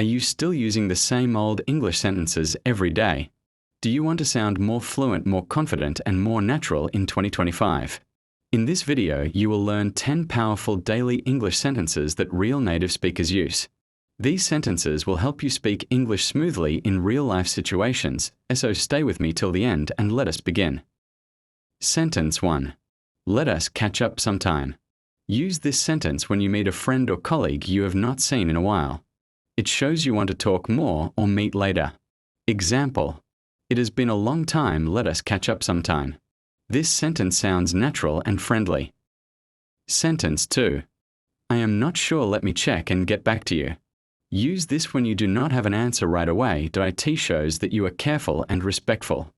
Are you still using the same old English sentences every day? Do you want to sound more fluent, more confident, and more natural in 2025? In this video, you will learn 10 powerful daily English sentences that real native speakers use. These sentences will help you speak English smoothly in real-life situations, so stay with me till the end and let us begin. Sentence 1. Let us catch up sometime. Use this sentence when you meet a friend or colleague you have not seen in a while. It shows you want to talk more or meet later. Example: it has been a long time, let us catch up sometime. This sentence sounds natural and friendly. Sentence 2. I am not sure, let me check and get back to you. Use this when you do not have an answer right away. It shows that you are careful and respectful.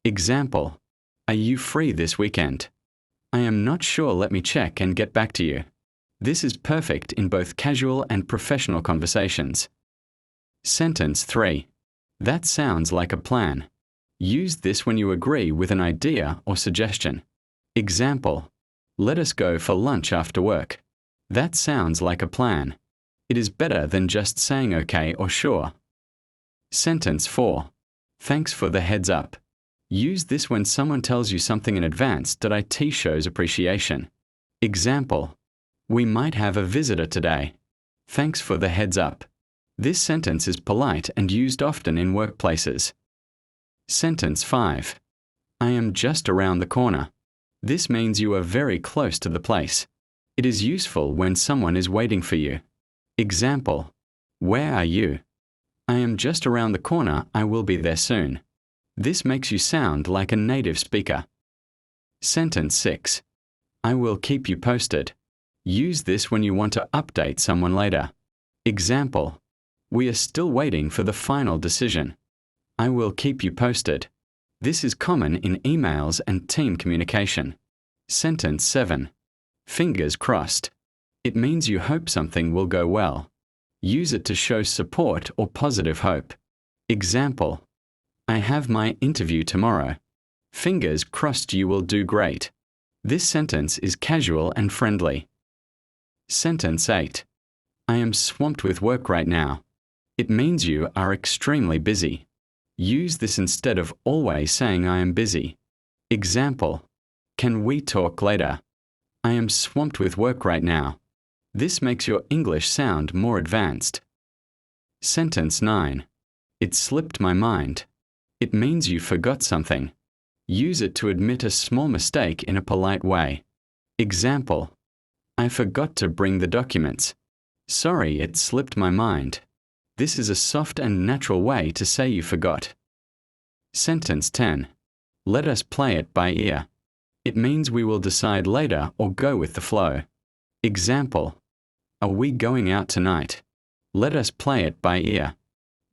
Example: are you free this weekend? I am not sure, let me check and get back to you. This is perfect in both casual and professional conversations. Sentence 3. That sounds like a plan. Use this when you agree with an idea or suggestion. Example: let us go for lunch after work. That sounds like a plan. It is better than just saying okay or sure. Sentence 4. Thanks for the heads up. Use this when someone tells you something in advance. It shows appreciation. Example: we might have a visitor today. Thanks for the heads up. This sentence is polite and used often in workplaces. Sentence 5. I am just around the corner. This means you are very close to the place. It is useful when someone is waiting for you. Example: where are you? I am just around the corner, I will be there soon. This makes you sound like a native speaker. Sentence 6. I will keep you posted. Use this when you want to update someone later. Example: we are still waiting for the final decision. I will keep you posted. This is common in emails and team communication. Sentence 7. Fingers crossed. It means you hope something will go well. Use it to show support or positive hope. Example: I have my interview tomorrow. Fingers crossed you will do great. This sentence is casual and friendly. Sentence 8. I am swamped with work right now. It means you are extremely busy. Use this instead of always saying I am busy. Example: can we talk later? I am swamped with work right now. This makes your English sound more advanced. Sentence 9. It slipped my mind. It means you forgot something. Use it to admit a small mistake in a polite way. Example: I forgot to bring the documents. Sorry, it slipped my mind. This is a soft and natural way to say you forgot. Sentence 10. Let us play it by ear. It means we will decide later or go with the flow. Example: are we going out tonight? Let us play it by ear.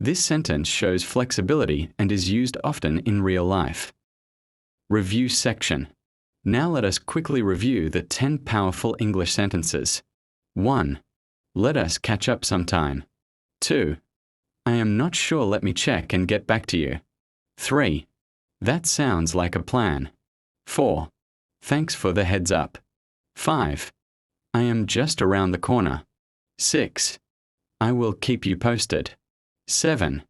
This sentence shows flexibility and is used often in real life. Review section. Now let us quickly review the 10 powerful English sentences. 1. Let us catch up sometime. 2. I am not sure, let me check and get back to you. 3. That sounds like a plan. 4. Thanks for the heads up. 5. I am just around the corner. 6. I will keep you posted. 7.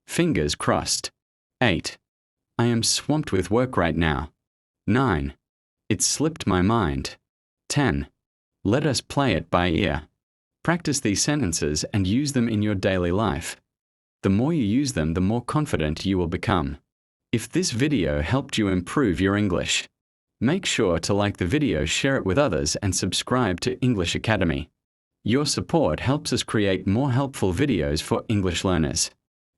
Fingers crossed. 8. I am swamped with work right now. 9. It slipped my mind. 10. Let us play it by ear. Practice these sentences and use them in your daily life. The more you use them, the more confident you will become. If this video helped you improve your English, make sure to like the video, share it with others, and subscribe to English Academy. Your support helps us create more helpful videos for English learners.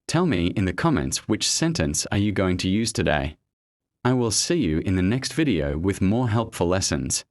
Tell me in the comments which sentence are you going to use today. I will see you in the next video with more helpful lessons.